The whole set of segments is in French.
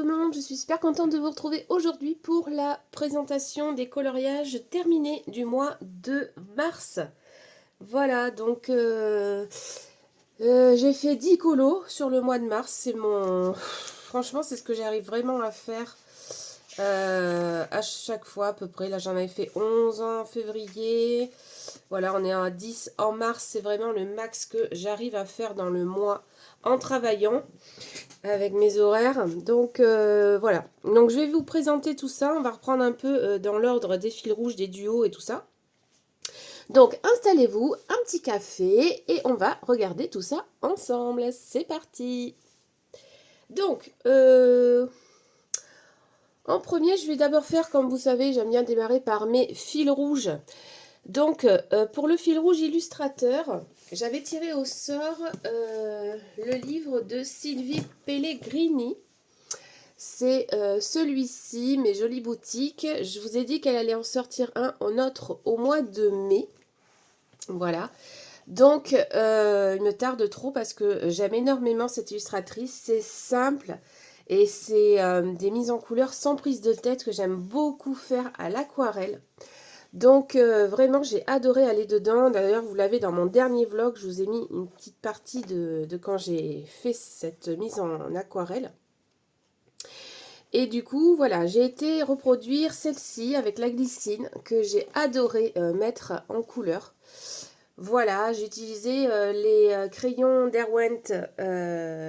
tout le monde, je suis super contente de vous retrouver aujourd'hui pour la présentation des coloriages terminés du mois de mars. Voilà, donc j'ai fait 10 colos sur le mois de mars, c'est mon... Franchement, c'est ce que j'arrive vraiment à faire à chaque fois à peu près. Là, j'en avais fait 11 en février. Voilà, on est à 10 en mars, c'est vraiment le max que j'arrive à faire dans le mois en travaillant avec mes horaires. Donc voilà, donc je vais vous présenter tout ça. On va reprendre un peu dans l'ordre des fils rouges, des duos et tout ça. Donc installez-vous, un petit café et on va regarder tout ça ensemble. C'est parti. Donc en premier, je vais d'abord faire, comme vous savez, j'aime bien démarrer par mes fils rouges. Donc pour le fil rouge illustrateur, j'avais tiré au sort le livre de Sylvie Pellegrini. C'est celui-ci, Mes Jolies Boutiques. Je vous ai dit qu'elle allait en sortir un autre au mois de mai. Voilà. Donc, il me tarde trop parce que j'aime énormément cette illustratrice. C'est simple et c'est des mises en couleur sans prise de tête que j'aime beaucoup faire à l'aquarelle. Donc, vraiment, j'ai adoré aller dedans. D'ailleurs, vous l'avez dans mon dernier vlog. Je vous ai mis une petite partie de quand j'ai fait cette mise en aquarelle. Et du coup, voilà, j'ai été reproduire celle-ci avec la glycine que j'ai adoré mettre en couleur. Voilà, j'ai utilisé les crayons Derwent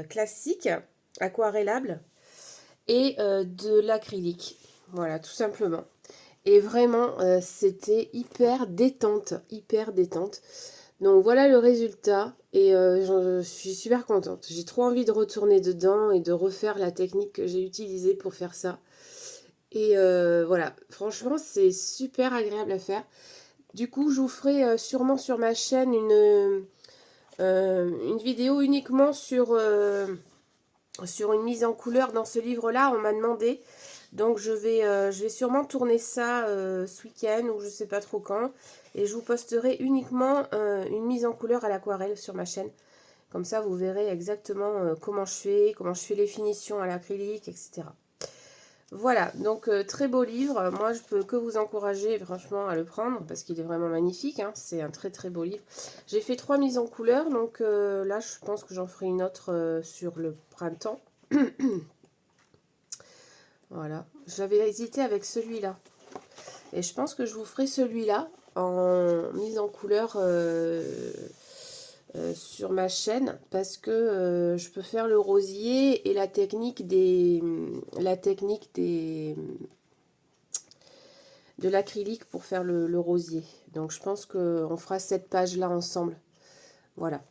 classiques, aquarellables, et de l'acrylique. Voilà, tout simplement. Et vraiment, c'était hyper détente, hyper détente. Donc voilà le résultat et je suis super contente. J'ai trop envie de retourner dedans et de refaire la technique que j'ai utilisée pour faire ça. Et voilà, franchement c'est super agréable à faire. Du coup je vous ferai sûrement sur ma chaîne une vidéo uniquement sur une mise en couleur dans ce livre-là. On m'a demandé. Donc je vais sûrement tourner ça ce week-end ou je sais pas trop quand. Et je vous posterai uniquement une mise en couleur à l'aquarelle sur ma chaîne. Comme ça vous verrez exactement comment je fais les finitions à l'acrylique, etc. Voilà, donc très beau livre. Moi je peux que vous encourager franchement à le prendre parce qu'il est vraiment magnifique. Hein. C'est un très très beau livre. J'ai fait 3 mises en couleur, donc là je pense que j'en ferai une autre sur le printemps. Voilà, j'avais hésité avec celui-là. Et je pense que je vous ferai celui-là en mise en couleur sur ma chaîne parce que je peux faire le rosier et la technique de l'acrylique pour faire le rosier. Donc je pense qu'on fera cette page-là ensemble. Voilà.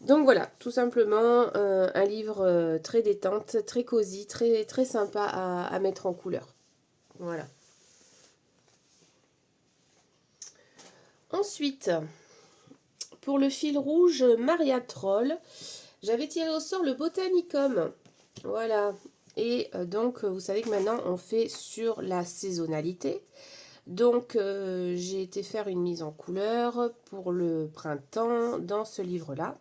Donc voilà, tout simplement un livre très détente, très cosy, très, très sympa à mettre en couleur. Voilà. Ensuite, pour le fil rouge Maria Troll, j'avais tiré au sort le Botanicum. Voilà. Et donc, vous savez que maintenant, on fait sur la saisonnalité. Donc, j'ai été faire une mise en couleur pour le printemps dans ce livre-là.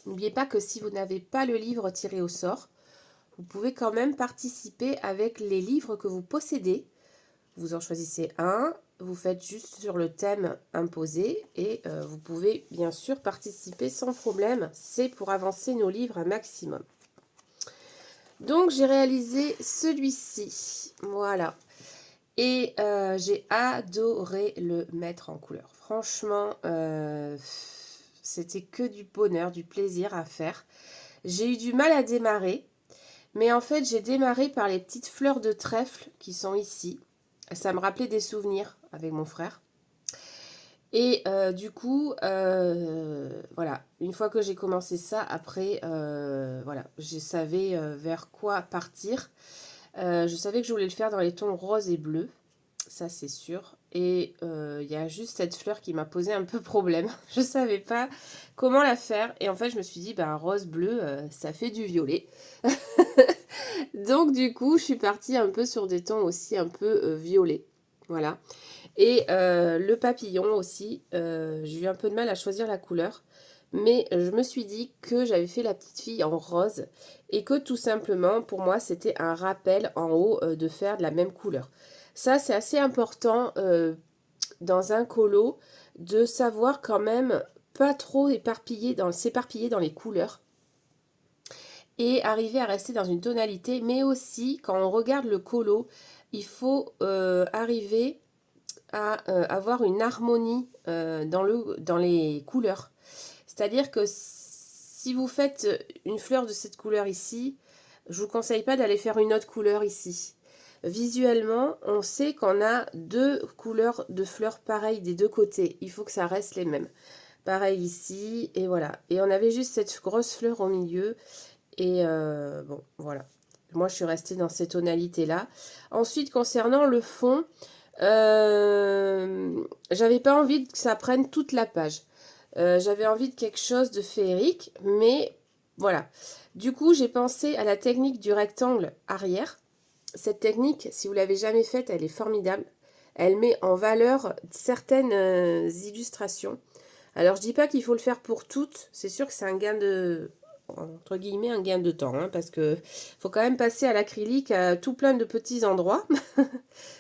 N'oubliez pas que si vous n'avez pas le livre tiré au sort, vous pouvez quand même participer avec les livres que vous possédez. Vous en choisissez un, vous faites juste sur le thème imposé et vous pouvez bien sûr participer sans problème. C'est pour avancer nos livres un maximum. Donc j'ai réalisé celui-ci, voilà. Et j'ai adoré le mettre en couleur. Franchement, c'était que du bonheur, du plaisir à faire. J'ai eu du mal à démarrer, mais en fait j'ai démarré par les petites fleurs de trèfle qui sont ici. Ça me rappelait des souvenirs avec mon frère. Et du coup, voilà, une fois que j'ai commencé ça, après, voilà, je savais vers quoi partir. Je savais que je voulais le faire dans les tons rose et bleu, ça c'est sûr. Et il y a juste cette fleur qui m'a posé un peu problème. Je ne savais pas comment la faire. Et en fait, je me suis dit, ben, rose-bleu, ça fait du violet. Donc du coup, je suis partie un peu sur des tons aussi un peu violets. Voilà. Et le papillon aussi, j'ai eu un peu de mal à choisir la couleur. Mais je me suis dit que j'avais fait la petite fille en rose et que tout simplement, pour moi, c'était un rappel en haut de faire de la même couleur. Ça, c'est assez important dans un colo de savoir quand même pas trop s'éparpiller dans les couleurs et arriver à rester dans une tonalité. Mais aussi, quand on regarde le colo, il faut arriver à avoir une harmonie dans les couleurs. C'est-à-dire que si vous faites une fleur de cette couleur ici, je vous conseille pas d'aller faire une autre couleur ici. Visuellement, on sait qu'on a deux couleurs de fleurs pareilles des deux côtés. Il faut que ça reste les mêmes. Pareil ici, et voilà. Et on avait juste cette grosse fleur au milieu. Et bon, voilà. Moi, je suis restée dans ces tonalités-là. Ensuite, concernant le fond, j'avais pas envie que ça prenne toute la page. J'avais envie de quelque chose de féerique, mais voilà. Du coup, j'ai pensé à la technique du rectangle arrière. Cette technique, si vous l'avez jamais faite, elle est formidable. Elle met en valeur certaines illustrations. Alors, je dis pas qu'il faut le faire pour toutes. C'est sûr que c'est un gain de, entre guillemets, un gain de temps, hein, parce que faut quand même passer à l'acrylique à tout plein de petits endroits.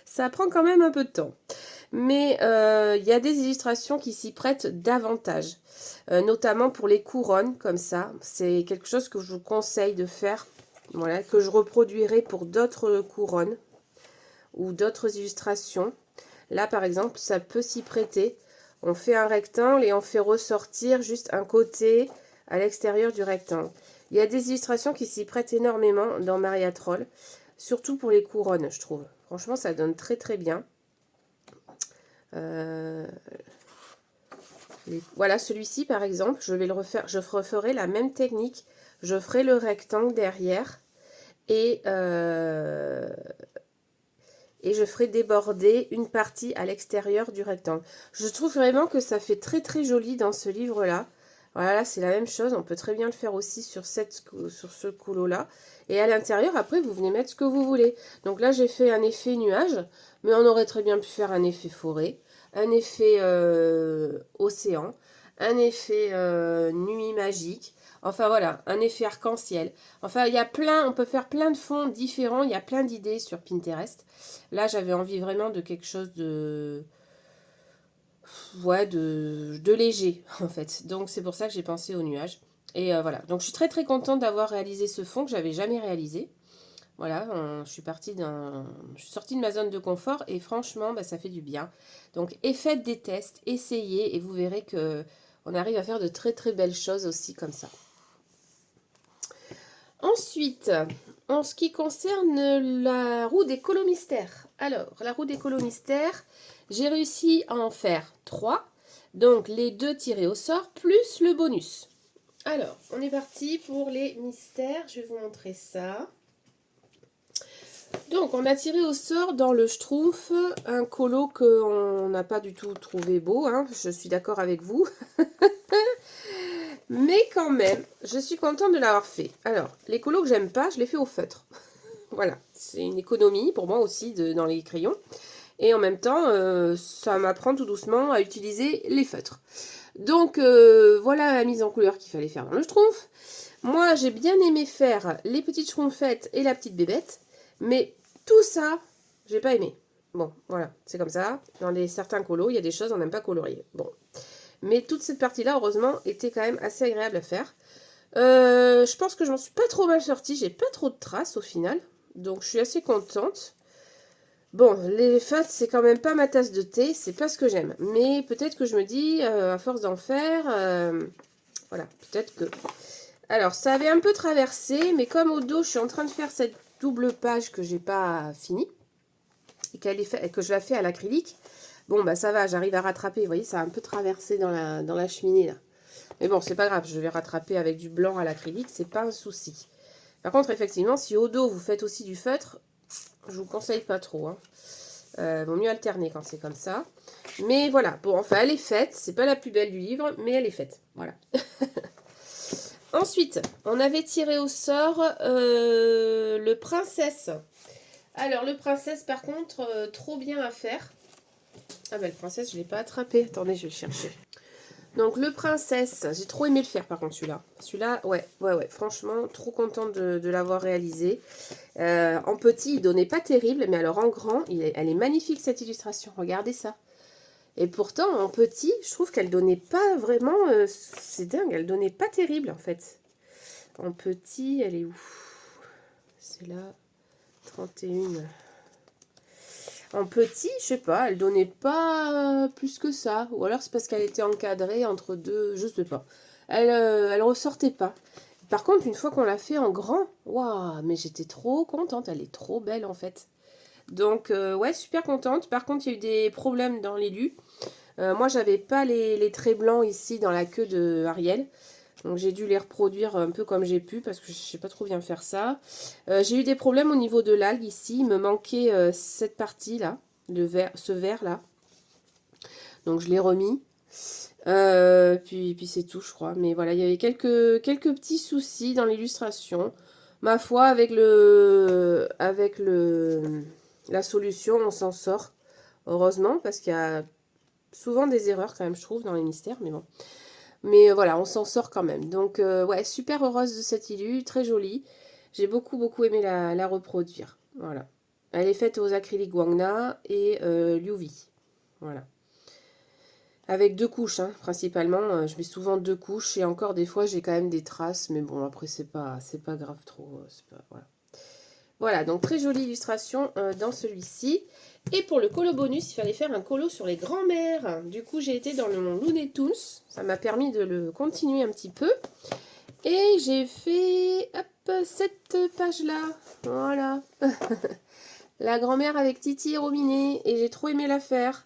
Ça prend quand même un peu de temps. Mais il y a des illustrations qui s'y prêtent davantage, notamment pour les couronnes comme ça. C'est quelque chose que je vous conseille de faire, voilà, que je reproduirai pour d'autres couronnes ou d'autres illustrations. Là, par exemple, ça peut s'y prêter. On fait un rectangle et on fait ressortir juste un côté à l'extérieur du rectangle. Il y a des illustrations qui s'y prêtent énormément dans Maria Troll, surtout pour les couronnes, je trouve. Franchement, ça donne très très bien. Voilà, celui-ci par exemple, je vais le refaire, je referai la même technique. Je ferai le rectangle derrière et je ferai déborder une partie à l'extérieur du rectangle. Je trouve vraiment que ça fait très très joli dans ce livre-là. Voilà, c'est la même chose. On peut très bien le faire aussi sur ce coulo-là. Et à l'intérieur, après, vous venez mettre ce que vous voulez. Donc là, j'ai fait un effet nuage, mais on aurait très bien pu faire un effet forêt, un effet océan, un effet nuit magique. Enfin voilà, un effet arc-en-ciel. Enfin, il y a plein, on peut faire plein de fonds différents. Il y a plein d'idées sur Pinterest. Là, j'avais envie vraiment de quelque chose de... Ouais, de léger, en fait. Donc, c'est pour ça que j'ai pensé aux nuages. Et voilà. Donc, je suis très, très contente d'avoir réalisé ce fond que j'avais jamais réalisé. Voilà, je suis je suis sortie de ma zone de confort et franchement, bah, ça fait du bien. Donc, et faites des tests, essayez et vous verrez que on arrive à faire de très, très belles choses aussi comme ça. Ensuite, en ce qui concerne la roue des colos mystères. Alors, la roue des colos mystères, j'ai réussi à en faire 3. Donc, les 2 tirés au sort, plus le bonus. Alors, on est parti pour les mystères. Je vais vous montrer ça. Donc, on a tiré au sort dans le Schtroumpf un colo qu'on n'a pas du tout trouvé beau. Hein, je suis d'accord avec vous. Mais quand même, je suis contente de l'avoir fait. Alors, les colos que j'aime pas, je les fais au feutre. Voilà, c'est une économie pour moi aussi dans les crayons. Et en même temps, ça m'apprend tout doucement à utiliser les feutres. Donc, voilà la mise en couleur qu'il fallait faire dans le Schtroumpf. Moi, j'ai bien aimé faire les petites Schtroumpfettes et la petite bébête. Mais tout ça, j'ai pas aimé. Bon, voilà, c'est comme ça. Dans certains colos, il y a des choses on n'aime pas colorier. Bon. Mais toute cette partie-là, heureusement, était quand même assez agréable à faire. Je pense que je m'en suis pas trop mal sortie. J'ai pas trop de traces au final. Donc, je suis assez contente. Bon, les feintes, c'est quand même pas ma tasse de thé. C'est pas ce que j'aime. Mais peut-être que je me dis, à force d'en faire, voilà, peut-être que... Alors, ça avait un peu traversé, mais comme au dos, je suis en train de faire cette double page que j'ai pas finie, et que je la fais à l'acrylique, bon, bah ça va, j'arrive à rattraper. Vous voyez, ça a un peu traversé dans la cheminée, là. Mais bon, c'est pas grave, je vais rattraper avec du blanc à l'acrylique, c'est pas un souci. Par contre, effectivement, si au dos, vous faites aussi du feutre, je vous conseille pas trop. Hein. Vaut mieux alterner quand c'est comme ça. Mais voilà, bon, enfin, elle est faite. C'est pas la plus belle du livre, mais elle est faite. Voilà. Ensuite, on avait tiré au sort le princesse. Alors, le princesse, par contre, trop bien à faire. Ah ben, le princesse, je ne l'ai pas attrapé. Attendez, je vais le chercher. Donc le princesse, j'ai trop aimé le faire par contre celui-là. Celui-là, ouais, franchement, trop contente de l'avoir réalisé. En petit, il donnait pas terrible, mais alors en grand, elle est magnifique cette illustration. Regardez ça. Et pourtant, en petit, je trouve qu'elle donnait pas vraiment... c'est dingue, elle donnait pas terrible en fait. En petit, elle est où? C'est là, 31. En petit, je sais pas, elle donnait pas plus que ça. Ou alors c'est parce qu'elle était encadrée entre deux, je sais pas. Elle ressortait pas. Par contre, une fois qu'on l'a fait en grand, waouh, mais j'étais trop contente. Elle est trop belle en fait. Donc, ouais, super contente. Par contre, il y a eu des problèmes dans l'élu. Moi, j'avais pas les traits blancs ici dans la queue de Ariel. Donc, j'ai dû les reproduire un peu comme j'ai pu parce que je sais pas trop bien faire ça. J'ai eu des problèmes au niveau de l'algue ici. Il me manquait cette partie-là, ce vert-là. Donc, je l'ai remis. Puis c'est tout, je crois. Mais voilà, il y avait quelques petits soucis dans l'illustration. Ma foi, la solution, on s'en sort. Heureusement, parce qu'il y a souvent des erreurs quand même, je trouve, dans les mystères. Mais bon. Mais voilà, on s'en sort quand même. Donc, ouais, super heureuse de cette illu, très jolie. J'ai beaucoup aimé la reproduire. Voilà. Elle est faite aux acryliques Wangna et Liuvi. Voilà. Avec 2 couches, hein, principalement. Je mets souvent 2 couches et encore des fois j'ai quand même des traces. Mais bon, après c'est pas grave trop. Voilà. Voilà, donc très jolie illustration dans celui-ci. Et pour le colo bonus, il fallait faire un colo sur les grands-mères. Du coup, j'ai été dans mon Looney Tunes. Ça m'a permis de le continuer un petit peu. Et j'ai fait, hop, cette page-là. Voilà. La grand-mère avec Titi et Rominé. Et j'ai trop aimé la faire.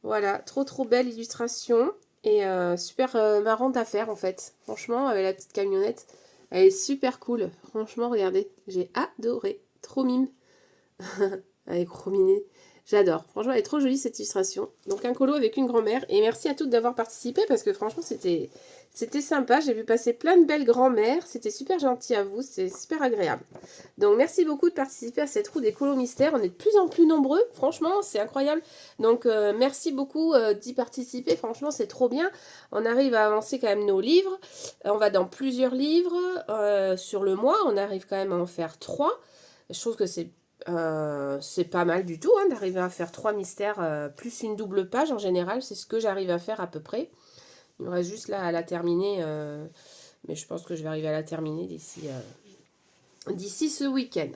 Voilà, trop belle illustration. Et super marrante à faire en fait. Franchement, avec la petite camionnette. Elle est super cool. Franchement, regardez. J'ai adoré. Trop mime. Avec Rominé. J'adore. Franchement, elle est trop jolie cette illustration. Donc un colo avec une grand-mère. Et merci à toutes d'avoir participé parce que franchement, c'était sympa. J'ai vu passer plein de belles grand-mères. C'était super gentil à vous. C'est super agréable. Donc merci beaucoup de participer à cette roue des colos mystères. On est de plus en plus nombreux. Franchement, c'est incroyable. Donc merci beaucoup d'y participer. Franchement, c'est trop bien. On arrive à avancer quand même nos livres. On va dans plusieurs livres sur le mois. On arrive quand même à en faire 3. Je trouve que c'est pas mal du tout hein, d'arriver à faire 3 mystères plus une double page en général. C'est ce que j'arrive à faire à peu près. Il me reste juste là à la terminer. Mais je pense que je vais arriver à la terminer d'ici ce week-end.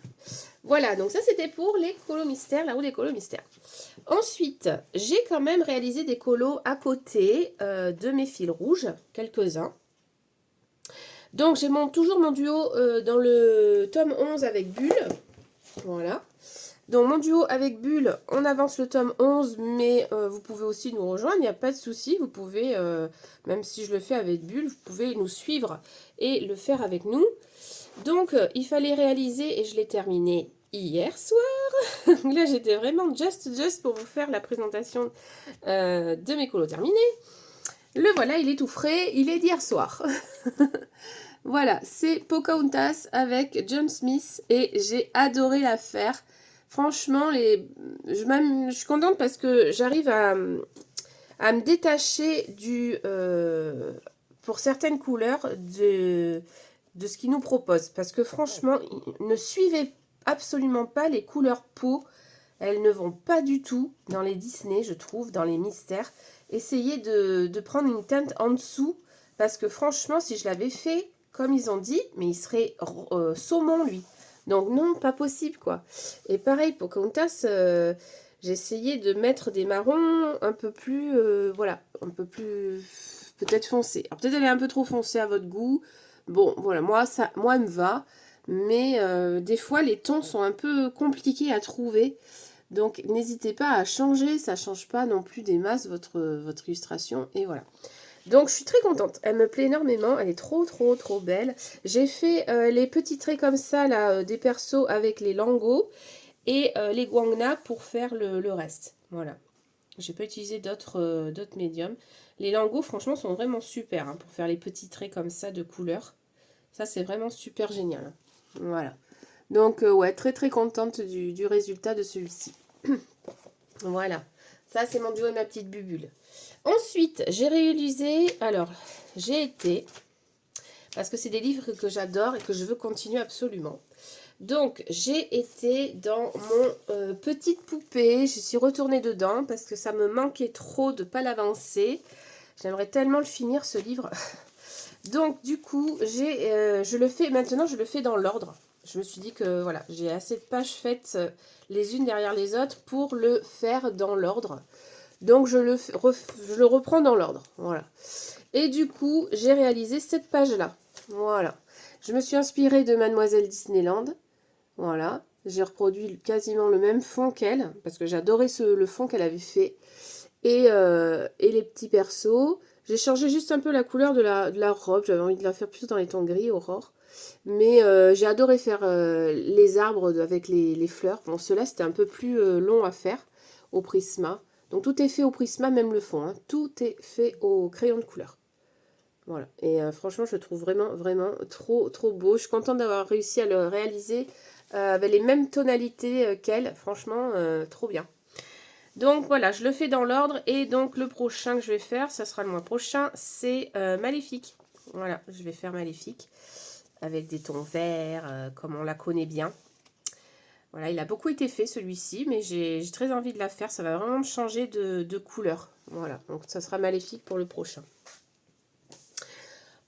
Voilà, donc ça c'était pour les colos mystères, la roue des colos mystères. Ensuite, j'ai quand même réalisé des colos à côté de mes fils rouges, quelques-uns. Donc j'ai toujours mon duo dans le tome 11 avec Bulle. Voilà. Donc mon duo avec Bulle, on avance le tome 11, mais vous pouvez aussi nous rejoindre, il n'y a pas de souci. Vous pouvez, même si je le fais avec Bulle, vous pouvez nous suivre et le faire avec nous. Donc il fallait réaliser, et je l'ai terminé hier soir. Là j'étais vraiment just pour vous faire la présentation de mes colos terminés. Le voilà, il est tout frais, il est d'hier soir. Voilà, c'est Pocahontas avec John Smith et j'ai adoré la faire. Franchement, je suis contente parce que j'arrive à me détacher pour certaines couleurs de ce qu'il nous propose. Parce que franchement, ne suivez absolument pas les couleurs peau. Elles ne vont pas du tout dans les Disney, je trouve, dans les mystères. Essayez de prendre une teinte en dessous. Parce que franchement, si je l'avais fait comme ils ont dit, mais il serait saumon, lui. Donc non, pas possible, quoi. Et pareil, Pocahontas, j'ai essayé de mettre des marrons un peu plus, voilà, un peu plus, peut-être foncé. Alors peut-être elle est un peu trop foncée à votre goût. Bon, voilà, moi, elle me va. Mais des fois, les tons sont un peu compliqués à trouver. Donc, n'hésitez pas à changer. Ça ne change pas non plus des masses votre illustration. Et voilà. Donc, je suis très contente. Elle me plaît énormément. Elle est trop belle. J'ai fait les petits traits comme ça, là, des persos avec les langos et les guangna pour faire le reste. Voilà. J'ai pas utilisé d'autres médiums. Les langos, franchement, sont vraiment super hein, pour faire les petits traits comme ça de couleur. Ça, c'est vraiment super génial. Voilà. Donc, ouais, très contente du résultat de celui-ci. Voilà. Ça, c'est mon duo et ma petite bubule. Ensuite, j'ai réalisé, alors, j'ai été, parce que c'est des livres que j'adore et que je veux continuer absolument. Donc, j'ai été dans mon petite poupée, je suis retournée dedans parce que ça me manquait trop de ne pas l'avancer. J'aimerais tellement le finir, ce livre. Donc, du coup, je le fais, maintenant je le fais dans l'ordre. Je me suis dit que, voilà, j'ai assez de pages faites les unes derrière les autres pour le faire dans l'ordre. Donc, je le reprends dans l'ordre, voilà. Et du coup, j'ai réalisé cette page-là, voilà. Je me suis inspirée de Mademoiselle Disneyland, voilà. J'ai reproduit quasiment le même fond qu'elle, parce que j'adorais le fond qu'elle avait fait. Et les petits persos. J'ai changé juste un peu la couleur de la robe. J'avais envie de la faire plutôt dans les tons gris, Aurore. Mais j'ai adoré faire les arbres avec les fleurs. Bon, ceux-là, c'était un peu plus long à faire au Prisma. Donc, tout est fait au Prisma, même le fond. Hein. Tout est fait au crayon de couleur. Voilà. Et franchement, je le trouve vraiment, vraiment trop, trop beau. Je suis contente d'avoir réussi à le réaliser avec les mêmes tonalités qu'elle. Franchement, trop bien. Donc voilà, je le fais dans l'ordre et donc le prochain que je vais faire, ça sera le mois prochain, c'est Maléfique. Voilà, je vais faire Maléfique avec des tons verts, comme on la connaît bien. Voilà, il a beaucoup été fait celui-ci, mais j'ai très envie de la faire, ça va vraiment me changer de couleur. Voilà, donc ça sera Maléfique pour le prochain.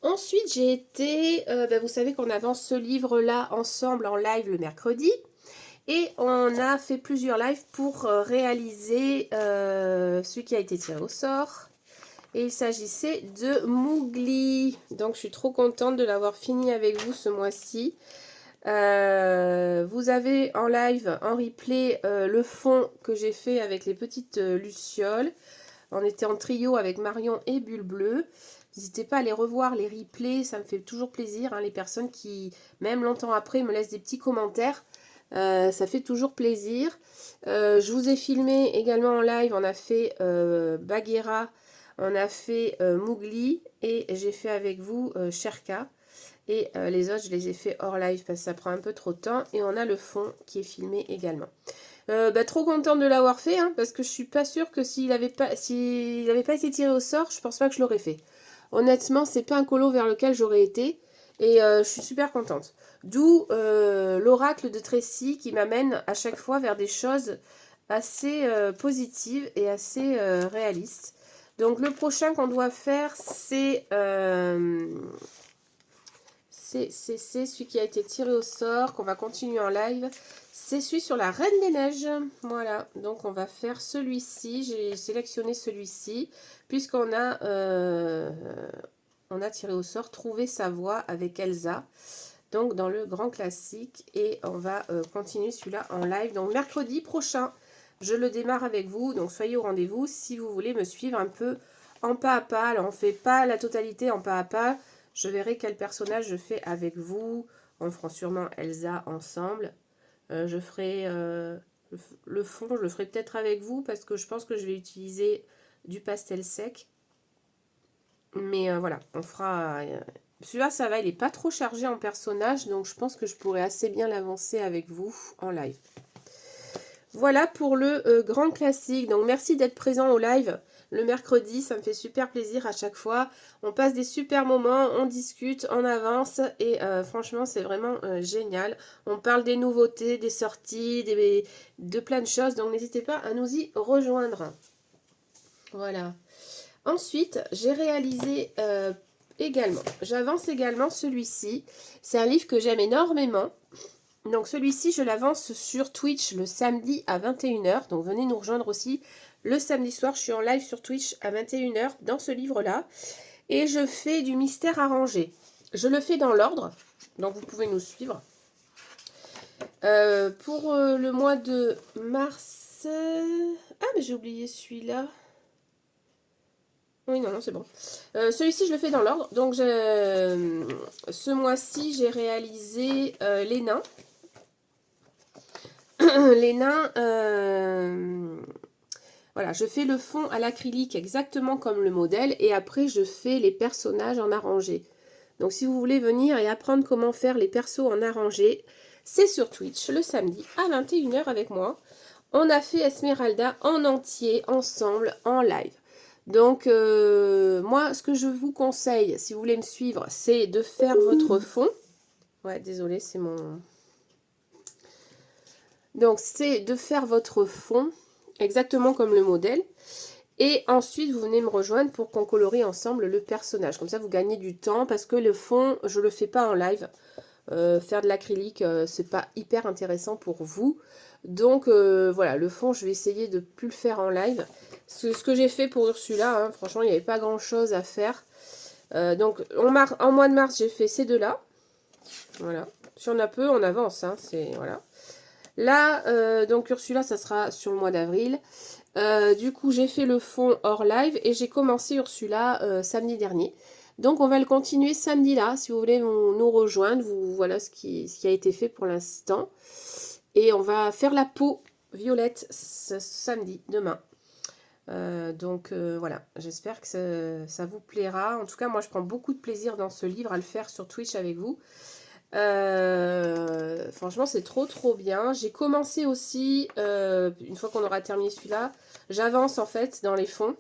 Ensuite, j'ai été, vous savez qu'on avance ce livre-là ensemble en live le mercredi. Et on a fait plusieurs lives pour réaliser celui qui a été tiré au sort. Et il s'agissait de Mowgli. Donc je suis trop contente de l'avoir fini avec vous ce mois-ci. Vous avez en live, en replay, le fond que j'ai fait avec les petites lucioles. On était en trio avec Marion et Bulle Bleue. N'hésitez pas à aller revoir les replays, ça me fait toujours plaisir. Hein, les personnes qui, même longtemps après, me laissent des petits commentaires. Ça fait toujours plaisir. Je vous ai filmé également en live. On a fait Bagheera, on a fait Mowgli et j'ai fait avec vous Sherka. Et les autres, je les ai fait hors live parce que ça prend un peu trop de temps. Et on a le fond qui est filmé également. Trop contente de l'avoir fait hein, parce que je suis pas sûre que s'il n'avait pas été tiré au sort, je pense pas que je l'aurais fait. Honnêtement, c'est pas un colo vers lequel j'aurais été. Et je suis super contente. D'où l'oracle de Tracy qui m'amène à chaque fois vers des choses assez positives et assez réalistes. Donc le prochain qu'on doit faire, c'est celui qui a été tiré au sort, qu'on va continuer en live. C'est celui sur la Reine des Neiges. Voilà, donc on va faire celui-ci. J'ai sélectionné celui-ci, puisqu'on a, on a tiré au sort Trouver sa voie avec Elsa. Donc dans le grand classique. Et on va continuer celui-là en live. Donc mercredi prochain, je le démarre avec vous. Donc soyez au rendez-vous si vous voulez me suivre un peu en pas à pas. Alors on ne fait pas la totalité en pas à pas. Je verrai quel personnage je fais avec vous. On fera sûrement Elsa ensemble. Je ferai le fond, je le ferai peut-être avec vous parce que je pense que je vais utiliser du pastel sec. Mais voilà, on fera... celui-là, ça va, il n'est pas trop chargé en personnage, donc je pense que je pourrais assez bien l'avancer avec vous en live. Voilà pour le grand classique. Donc merci d'être présent au live le mercredi, ça me fait super plaisir à chaque fois. On passe des super moments, on discute, on avance et franchement c'est vraiment génial. On parle des nouveautés, des sorties, de plein de choses, donc n'hésitez pas à nous y rejoindre. Voilà. Ensuite, j'ai réalisé également, j'avance également celui-ci. C'est un livre que j'aime énormément. Donc celui-ci, je l'avance sur Twitch le samedi à 21 h. Donc venez nous rejoindre aussi le samedi soir. Je suis en live sur Twitch à 21 h dans ce livre-là. Et je fais du mystère arrangé. Je le fais dans l'ordre. Donc vous pouvez nous suivre. Pour le mois de mars... Ah, mais j'ai oublié celui-là. Oui, non, c'est bon. Celui-ci, je le fais dans l'ordre. Donc ce mois-ci, j'ai réalisé les nains. Les nains, voilà, je fais le fond à l'acrylique exactement comme le modèle et après je fais les personnages en arrangé. Donc si vous voulez venir et apprendre comment faire les persos en arrangé, c'est sur Twitch le samedi à 21 h avec moi. On a fait Esmeralda en entier, ensemble, en live. Donc, moi, ce que je vous conseille, si vous voulez me suivre, c'est de faire votre fond. Ouais, désolé, c'est mon... Donc, c'est de faire votre fond, exactement comme le modèle. Et ensuite, vous venez me rejoindre pour qu'on colorie ensemble le personnage. Comme ça, vous gagnez du temps parce que le fond, je ne le fais pas en live. Faire de l'acrylique, c'est pas hyper intéressant pour vous. Donc, voilà, le fond, je vais essayer de ne plus le faire en live. Ce que j'ai fait pour Ursula, hein, franchement, il n'y avait pas grand-chose à faire. Donc, en mois de mars, j'ai fait ces deux-là. Voilà. Si on a peu, on avance. Hein, voilà. Là, donc Ursula, ça sera sur le mois d'avril. Du coup, j'ai fait le fond hors live et j'ai commencé Ursula samedi dernier. Donc, on va le continuer samedi là. Si vous voulez nous rejoindre, voilà ce qui a été fait pour l'instant. Et on va faire la peau violette ce samedi, demain. Voilà, j'espère que ça vous plaira. En tout cas, moi, je prends beaucoup de plaisir dans ce livre à le faire sur Twitch avec vous. Franchement, c'est trop bien. J'ai commencé aussi, une fois qu'on aura terminé celui-là, j'avance en fait dans les fonds.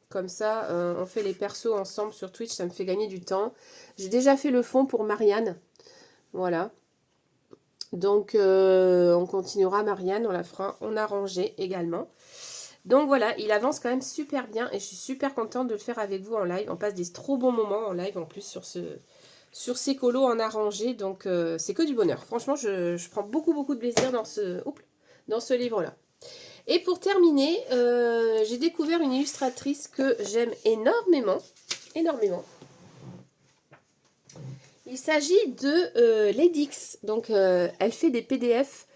Comme ça, on fait les persos ensemble sur Twitch, ça me fait gagner du temps. J'ai déjà fait le fond pour Marianne. Voilà. Donc, on continuera Marianne, on la fera en arrangé également. Donc voilà, il avance quand même super bien et je suis super contente de le faire avec vous en live. On passe des trop bons moments en live en plus sur ces colos en arrangé. Donc c'est que du bonheur. Franchement, je prends beaucoup de plaisir dans ce livre-là. Et pour terminer, j'ai découvert une illustratrice que j'aime énormément. Énormément. Il s'agit de Ledix. Donc elle fait des PDF.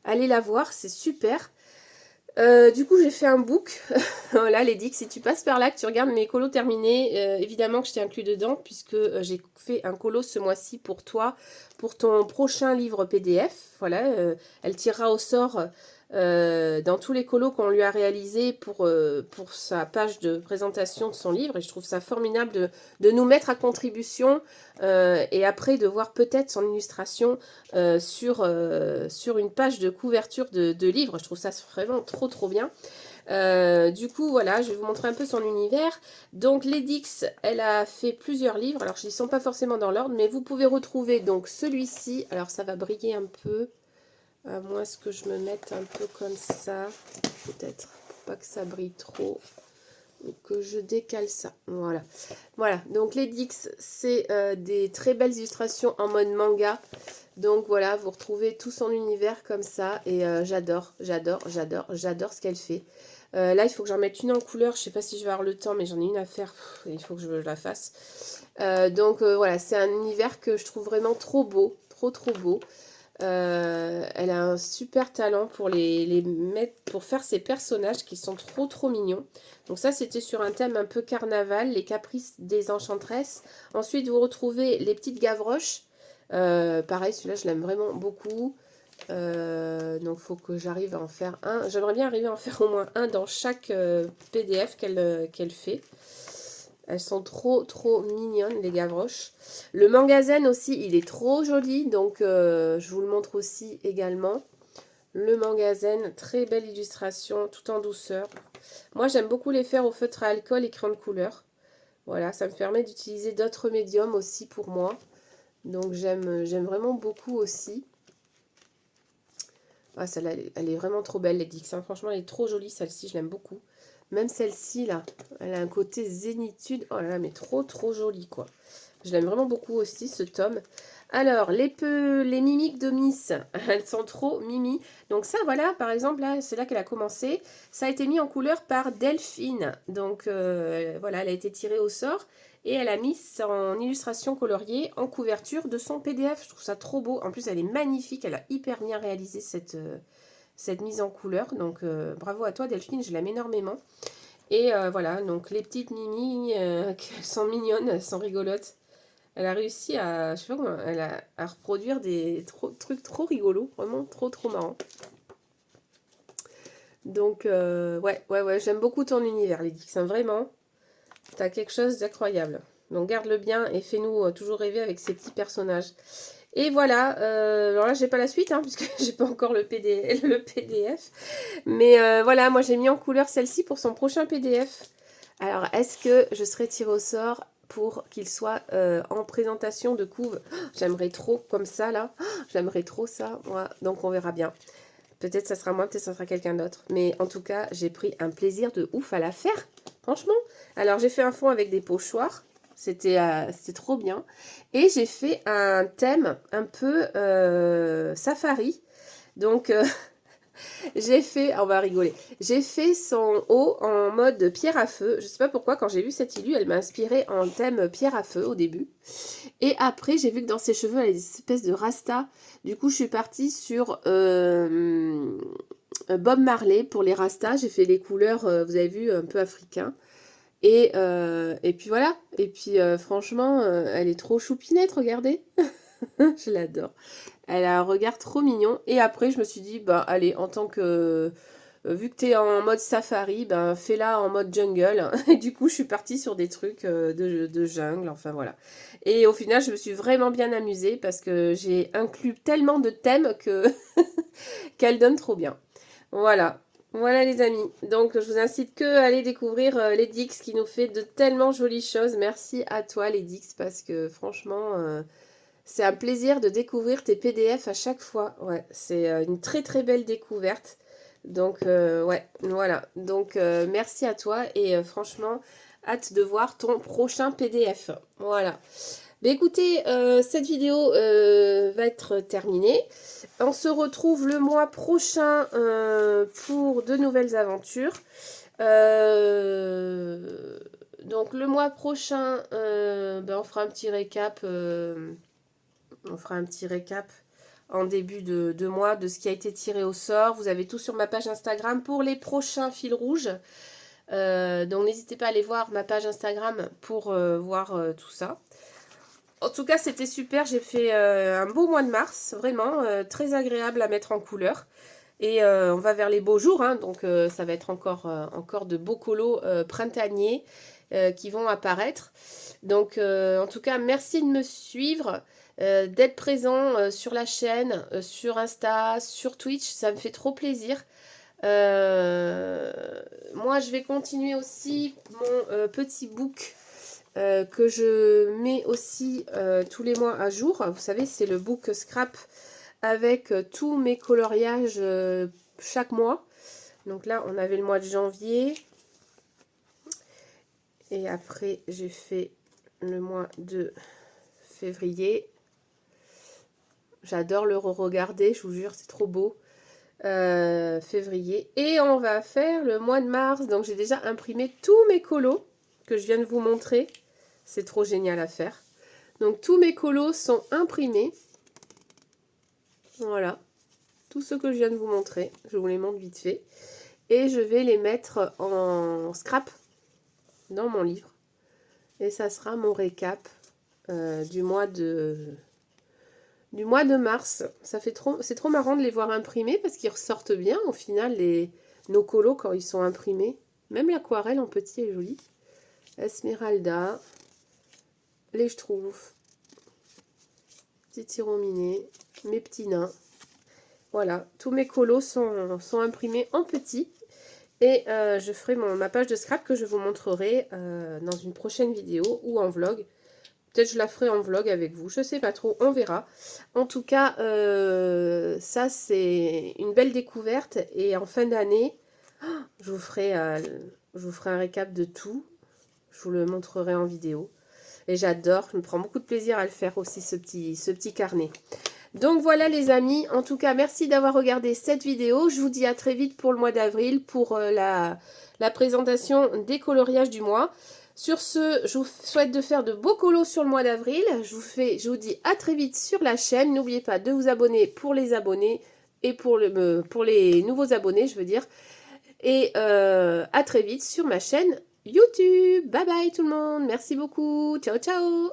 Allez la voir, c'est super. Du coup, j'ai fait un book. Voilà, Ledix, si tu passes par là, que tu regardes mes colos terminés, évidemment que je t'ai inclus dedans, puisque j'ai fait un colo ce mois-ci pour toi, pour ton prochain livre PDF. Voilà, elle tirera au sort dans tous les colos qu'on lui a réalisés pour sa page de présentation de son livre. Et je trouve ça formidable de nous mettre à contribution et après de voir peut-être son illustration sur une page de couverture de livre. Je trouve ça vraiment trop bien. Du coup, voilà, je vais vous montrer un peu son univers. Donc, Ledix, elle a fait plusieurs livres. Alors, je ne les sens pas forcément dans l'ordre, mais vous pouvez retrouver donc celui-ci. Alors, ça va briller un peu. À moins que je me mette un peu comme ça. Peut-être, pour pas que ça brille trop. Ou que je décale ça. Voilà. Voilà, donc Ledix, c'est des très belles illustrations en mode manga. Donc voilà, vous retrouvez tout son univers comme ça. Et j'adore ce qu'elle fait. Là, il faut que j'en mette une en couleur. Je sais pas si je vais avoir le temps, mais j'en ai une à faire. Il faut que je la fasse. Voilà, c'est un univers que je trouve vraiment trop beau. Trop beau. Elle a un super talent pour pour faire ces personnages qui sont trop mignons. Donc ça, c'était sur un thème un peu carnaval, les caprices des enchantresses. Ensuite, vous retrouvez les petites Gavroches. Pareil, celui-là, je l'aime vraiment beaucoup. Donc, il faut que j'arrive à en faire un. J'aimerais bien arriver à en faire au moins un dans chaque PDF qu'elle fait. Elles sont trop mignonnes, les Gavroches. Le magasin aussi, il est trop joli. Donc, je vous le montre aussi également. Le magasin, très belle illustration, tout en douceur. Moi, j'aime beaucoup les faire au feutre à alcool et crayon de couleur. Voilà, ça me permet d'utiliser d'autres médiums aussi pour moi. Donc, j'aime vraiment beaucoup aussi. Ah, celle-là, elle est vraiment trop belle, Ledix. Hein. Franchement, elle est trop jolie, celle-ci, je l'aime beaucoup. Même celle-ci, là, elle a un côté zénitude. Oh là là, mais trop jolie, quoi. Je l'aime vraiment beaucoup aussi, ce tome. Alors, les mimiques de Miss, elles sont trop mimi. Donc ça, voilà, par exemple, là, c'est là qu'elle a commencé. Ça a été mis en couleur par Delphine. Donc, voilà, elle a été tirée au sort. Et elle a mis son illustration coloriée en couverture de son PDF. Je trouve ça trop beau. En plus, elle est magnifique. Elle a hyper bien réalisé cette mise en couleur. Donc, bravo à toi, Delphine. Je l'aime énormément. Et voilà, donc les petites Mimi qui sont mignonnes, elles sont rigolotes. Elle a réussi à, je sais pas comment, à reproduire des trucs trop rigolos, vraiment trop marrants. Donc, ouais, j'aime beaucoup ton univers, Ledix, hein, vraiment. T'as quelque chose d'incroyable. Donc, garde-le bien et fais-nous toujours rêver avec ces petits personnages. Et voilà, alors là, j'ai pas la suite, hein, puisque j'ai pas encore le PDF. Mais voilà, moi, j'ai mis en couleur celle-ci pour son prochain PDF. Alors, est-ce que je serai tirée au sort pour qu'il soit en présentation de couve? J'aimerais trop, comme ça, là. J'aimerais trop ça, moi. Donc, on verra bien. Peut-être ça sera moi, peut-être ça sera quelqu'un d'autre. Mais en tout cas, j'ai pris un plaisir de ouf à la faire. Franchement. Alors, j'ai fait un fond avec des pochoirs. C'était trop bien. Et j'ai fait un thème un peu safari. Donc, j'ai fait, on va rigoler, j'ai fait son haut en mode pierre à feu. Je sais pas pourquoi, quand j'ai vu cette illu, elle m'a inspiré en thème pierre à feu au début. Et après, j'ai vu que dans ses cheveux, elle a des espèces de rasta. Du coup, je suis partie sur Bob Marley pour les rastas. J'ai fait les couleurs, vous avez vu, un peu africain. Et puis voilà. Et puis franchement, elle est trop choupinette, regardez. Je l'adore. Elle a un regard trop mignon. Et après, je me suis dit, bah allez, en tant que... vu que t'es en mode safari, ben fais-la en mode jungle. Et du coup, je suis partie sur des trucs de jungle, enfin voilà. Et au final, je me suis vraiment bien amusée parce que j'ai inclus tellement de thèmes que qu'elle donne trop bien. Voilà. Voilà les amis. Donc, je vous incite que à aller découvrir Ledix qui nous fait de tellement jolies choses. Merci à toi Ledix parce que franchement... c'est un plaisir de découvrir tes PDF à chaque fois. Ouais, c'est une très très belle découverte. Donc, ouais, voilà. Donc, merci à toi et franchement, hâte de voir ton prochain PDF. Voilà. Mais écoutez, cette vidéo va être terminée. On se retrouve le mois prochain pour de nouvelles aventures. Donc, le mois prochain, ben, on fera un petit récap. On fera un petit récap en début de mois de ce qui a été tiré au sort. Vous avez tout sur ma page Instagram pour les prochains fils rouges. Donc n'hésitez pas à aller voir ma page Instagram pour voir tout ça. En tout cas, c'était super. J'ai fait un beau mois de mars. Vraiment très agréable à mettre en couleur. Et on va vers les beaux jours. Hein, donc ça va être encore de beaux colos printaniers qui vont apparaître. Donc en tout cas, merci de me suivre. D'être présent sur la chaîne, sur Insta, sur Twitch, ça me fait trop plaisir. Moi, je vais continuer aussi mon petit book que je mets aussi tous les mois à jour. Vous savez, c'est le book scrap avec tous mes coloriages chaque mois. Donc là, on avait le mois de janvier. Et après, j'ai fait le mois de février. J'adore le re-regarder, je vous jure, c'est trop beau. Février. Et on va faire le mois de mars. Donc, j'ai déjà imprimé tous mes colos que je viens de vous montrer. C'est trop génial à faire. Donc, tous mes colos sont imprimés. Voilà. Tout ce que je viens de vous montrer. Je vous les montre vite fait. Et je vais les mettre en scrap dans mon livre. Et ça sera mon récap du mois de mars. C'est trop marrant de les voir imprimés parce qu'ils ressortent bien au final nos colos quand ils sont imprimés. Même l'aquarelle en petit est jolie. Esmeralda, les Schtroumpfs, petit Tyrominé, mes petits nains. Voilà, tous mes colos sont imprimés en petit. Et je ferai ma page de scrap que je vous montrerai dans une prochaine vidéo ou en vlog. Peut-être je la ferai en vlog avec vous, je sais pas trop, on verra. En tout cas, ça c'est une belle découverte. Et en fin d'année, je vous ferai un récap de tout. Je vous le montrerai en vidéo. Et j'adore, je me prends beaucoup de plaisir à le faire aussi, ce petit carnet. Donc voilà les amis, en tout cas merci d'avoir regardé cette vidéo. Je vous dis à très vite pour le mois d'avril, pour la présentation des coloriages du mois. Sur ce, je vous souhaite de faire de beaux colos sur le mois d'avril. Je vous dis à très vite sur la chaîne. N'oubliez pas de vous abonner pour les abonnés et pour les nouveaux abonnés, je veux dire. Et à très vite sur ma chaîne YouTube. Bye bye tout le monde. Merci beaucoup. Ciao, ciao.